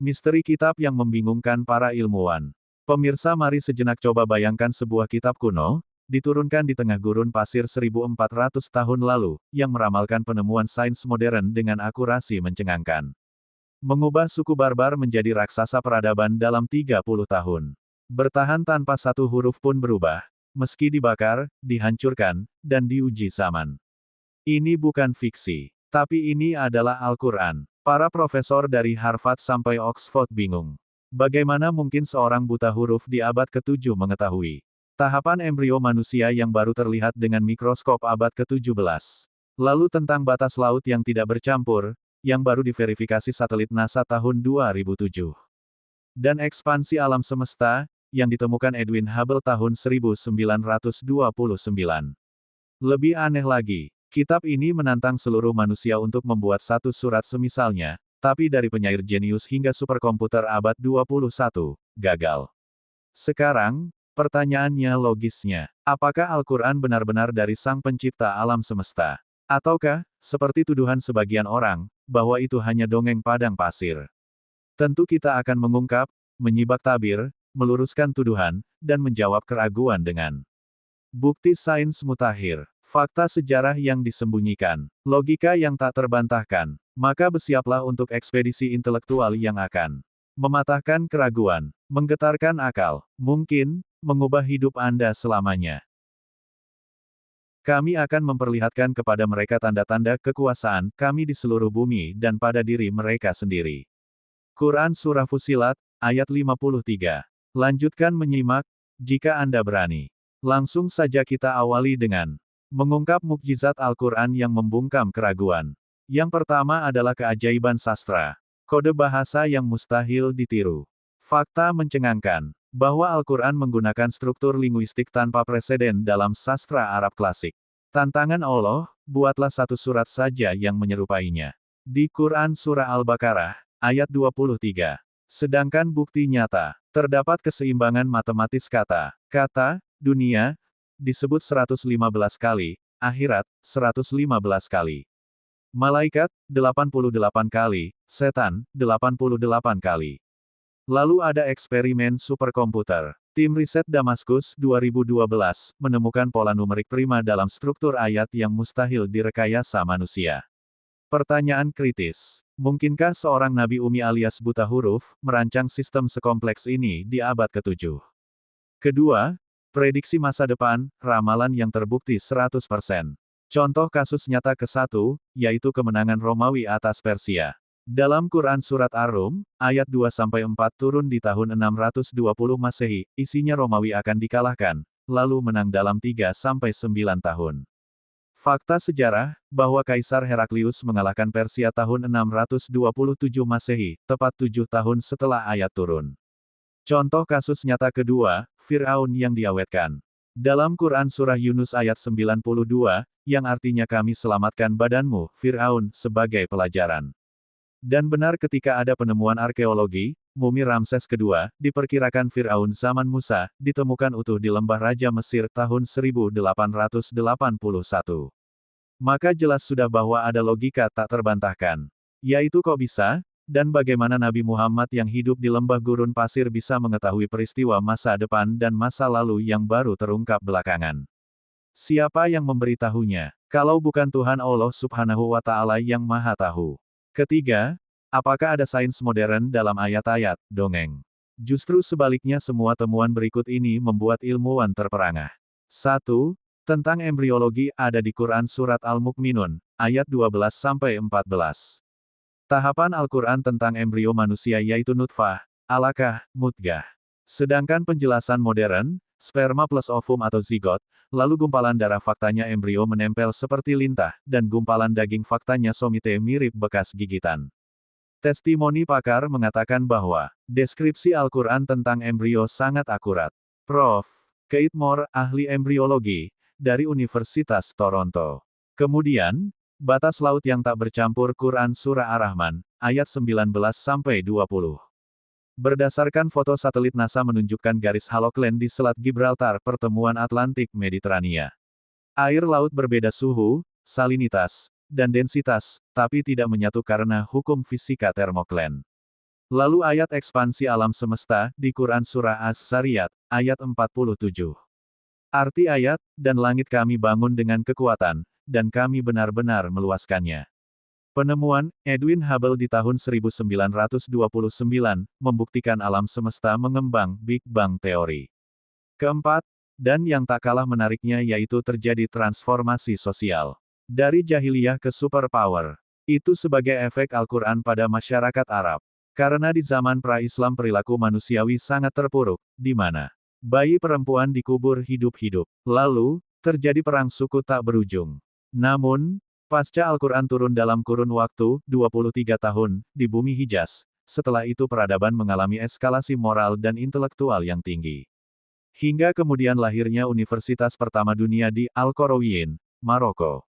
Misteri kitab yang membingungkan para ilmuwan. Pemirsa, mari sejenak coba bayangkan sebuah kitab kuno, diturunkan di tengah gurun pasir 1400 tahun lalu, yang meramalkan penemuan sains modern dengan akurasi mencengangkan. Mengubah suku barbar menjadi raksasa peradaban dalam 30 tahun. Bertahan tanpa satu huruf pun berubah, meski dibakar, dihancurkan, dan diuji zaman. Ini bukan fiksi, tapi ini adalah Al-Quran. Para profesor dari Harvard sampai Oxford bingung. Bagaimana mungkin seorang buta huruf di abad ke-7 mengetahui tahapan embrio manusia yang baru terlihat dengan mikroskop abad ke-17. Lalu tentang batas laut yang tidak bercampur, yang baru diverifikasi satelit NASA tahun 2007. Dan ekspansi alam semesta, yang ditemukan Edwin Hubble tahun 1929. Lebih aneh lagi, kitab ini menantang seluruh manusia untuk membuat satu surat semisalnya, tapi dari penyair jenius hingga superkomputer abad 21, gagal. Sekarang, pertanyaannya logisnya, apakah Al-Quran benar-benar dari Sang Pencipta alam semesta? Ataukah, seperti tuduhan sebagian orang, bahwa itu hanya dongeng padang pasir? Tentu kita akan mengungkap, menyibak tabir, meluruskan tuduhan, dan menjawab keraguan dengan bukti sains mutakhir, fakta sejarah yang disembunyikan, logika yang tak terbantahkan. Maka bersiaplah untuk ekspedisi intelektual yang akan mematahkan keraguan, menggetarkan akal, mungkin mengubah hidup Anda selamanya. Kami akan memperlihatkan kepada mereka tanda-tanda kekuasaan kami di seluruh bumi dan pada diri mereka sendiri. Quran Surah Fussilat, ayat 53. Lanjutkan menyimak, jika Anda berani. Langsung saja kita awali dengan mengungkap mukjizat Al-Quran yang membungkam keraguan. Yang pertama adalah keajaiban sastra. Kode bahasa yang mustahil ditiru. Fakta mencengangkan, bahwa Al-Quran menggunakan struktur linguistik tanpa preseden dalam sastra Arab klasik. Tantangan Allah, buatlah satu surat saja yang menyerupainya. Di Quran Surah Al-Baqarah, ayat 23. Sedangkan bukti nyata, terdapat keseimbangan matematis kata, dunia, disebut 115 kali, akhirat, 115 kali. Malaikat, 88 kali, setan, 88 kali. Lalu ada eksperimen superkomputer. Tim riset Damaskus 2012 menemukan pola numerik prima dalam struktur ayat yang mustahil direkayasa manusia. Pertanyaan kritis. Mungkinkah seorang Nabi Umi alias buta huruf, merancang sistem sekompleks ini di abad ke-7? Kedua, prediksi masa depan, ramalan yang terbukti 100%. Contoh kasus nyata ke-1, yaitu kemenangan Romawi atas Persia. Dalam Quran Surat Ar-Rum, ayat 2-4 turun di tahun 620 Masehi, isinya Romawi akan dikalahkan, lalu menang dalam 3-9 tahun. Fakta sejarah, bahwa Kaisar Heraklius mengalahkan Persia tahun 627 Masehi, tepat 7 tahun setelah ayat turun. Contoh kasus nyata kedua, Fir'aun yang diawetkan. Dalam Quran Surah Yunus ayat 92, yang artinya kami selamatkan badanmu, Fir'aun, sebagai pelajaran. Dan benar ketika ada penemuan arkeologi, mumi Ramses II, diperkirakan Fir'aun zaman Musa, ditemukan utuh di lembah Raja Mesir tahun 1881. Maka jelas sudah bahwa ada logika tak terbantahkan. Yaitu kok bisa, dan bagaimana Nabi Muhammad yang hidup di lembah gurun pasir bisa mengetahui peristiwa masa depan dan masa lalu yang baru terungkap belakangan. Siapa yang memberitahunya, kalau bukan Tuhan Allah Subhanahu wa Ta'ala yang Maha Tahu? Ketiga, apakah ada sains modern dalam ayat-ayat dongeng? Justru sebaliknya, semua temuan berikut ini membuat ilmuwan terperangah. 1. Tentang embriologi ada di Quran Surat Al-Mu'minun, ayat 12-14. Tahapan Al-Quran tentang embrio manusia yaitu nutfah, alaqah, mudghah. Sedangkan penjelasan modern, sperma plus ovum atau zigot, lalu gumpalan darah faktanya embrio menempel seperti lintah, dan gumpalan daging faktanya somite mirip bekas gigitan. Testimoni pakar mengatakan bahwa, deskripsi Al-Quran tentang embrio sangat akurat. Prof. Keith Moore, ahli embriologi, dari Universitas Toronto. Kemudian, batas laut yang tak bercampur Quran Surah Ar-Rahman, ayat 19-20. Berdasarkan foto satelit NASA menunjukkan garis haloklen di Selat Gibraltar pertemuan Atlantik Mediterania. Air laut berbeda suhu, salinitas, dan densitas, tapi tidak menyatu karena hukum fisika termoklen. Lalu ayat ekspansi alam semesta, di Quran Surah Az-Zariyat, ayat 47. Arti ayat, dan langit kami bangun dengan kekuatan, dan kami benar-benar meluaskannya. Penemuan, Edwin Hubble di tahun 1929, membuktikan alam semesta mengembang, Big Bang Theory. Keempat, dan yang tak kalah menariknya yaitu terjadi transformasi sosial. Dari jahiliyah ke superpower. Itu sebagai efek Al-Quran pada masyarakat Arab. Karena di zaman pra-Islam perilaku manusiawi sangat terpuruk, di mana bayi perempuan dikubur hidup-hidup. Lalu, terjadi perang suku tak berujung. Namun, pasca Al-Quran turun dalam kurun waktu, 23 tahun, di bumi Hijaz, setelah itu peradaban mengalami eskalasi moral dan intelektual yang tinggi. Hingga kemudian lahirnya universitas pertama dunia di Al-Qarawiyyin, Maroko.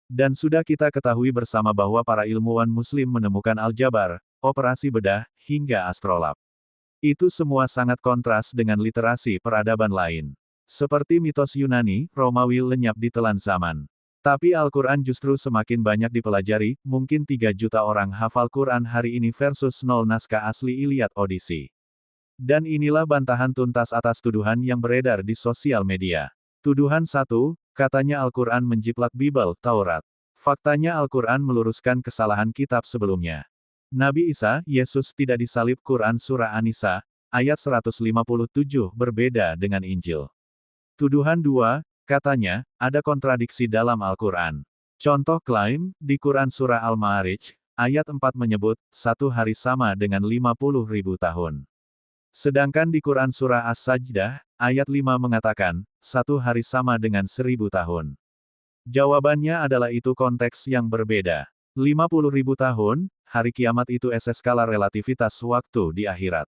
Dan sudah kita ketahui bersama bahwa para ilmuwan muslim menemukan aljabar, operasi bedah, hingga astrolab. Itu semua sangat kontras dengan literasi peradaban lain. Seperti mitos Yunani, Romawi lenyap di telan zaman. Tapi Al-Quran justru semakin banyak dipelajari, mungkin 3 juta orang hafal Quran hari ini versus 0 naskah asli Iliad Odyssey. Dan inilah bantahan tuntas atas tuduhan yang beredar di sosial media. Tuduhan 1, katanya Al-Quran menjiplak Bible, Taurat. Faktanya Al-Quran meluruskan kesalahan kitab sebelumnya. Nabi Isa, Yesus tidak disalib. Quran Surah An-Nisa, ayat 157 berbeda dengan Injil. Tuduhan 2, katanya, ada kontradiksi dalam Al-Quran. Contoh klaim, di Quran Surah Al-Ma'arij, ayat 4 menyebut, 1 hari sama dengan 50.000 tahun. Sedangkan di Quran Surah As-Sajdah, ayat 5 mengatakan, 1 hari sama dengan 1000 tahun. Jawabannya adalah itu konteks yang berbeda. 50.000 tahun, hari kiamat itu skala relativitas waktu di akhirat.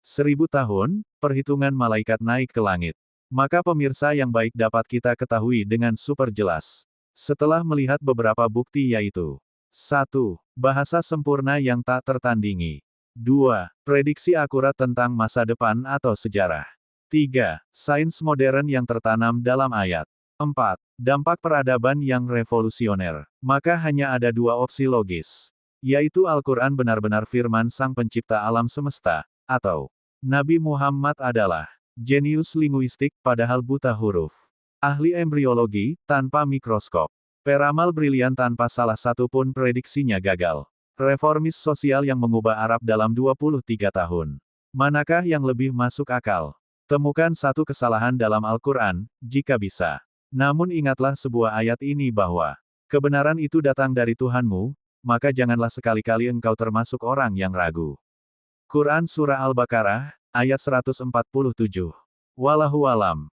1000 tahun, perhitungan malaikat naik ke langit. Maka pemirsa yang baik dapat kita ketahui dengan super jelas. Setelah melihat beberapa bukti yaitu 1. Bahasa sempurna yang tak tertandingi. 2. Prediksi akurat tentang masa depan atau sejarah. 3. Sains modern yang tertanam dalam ayat. 4. Dampak peradaban yang revolusioner. Maka hanya ada 2 opsi logis. Yaitu Al-Quran benar-benar firman Sang Pencipta alam semesta, atau Nabi Muhammad adalah jenius linguistik padahal buta huruf. Ahli embriologi, tanpa mikroskop. Peramal brilian tanpa salah satu pun prediksinya gagal. Reformis sosial yang mengubah Arab dalam 23 tahun. Manakah yang lebih masuk akal? Temukan satu kesalahan dalam Al-Quran, jika bisa. Namun ingatlah sebuah ayat ini bahwa kebenaran itu datang dari Tuhanmu, maka janganlah sekali-kali engkau termasuk orang yang ragu. Quran Surah Al-Baqarah, ayat 147. Wallahu alam.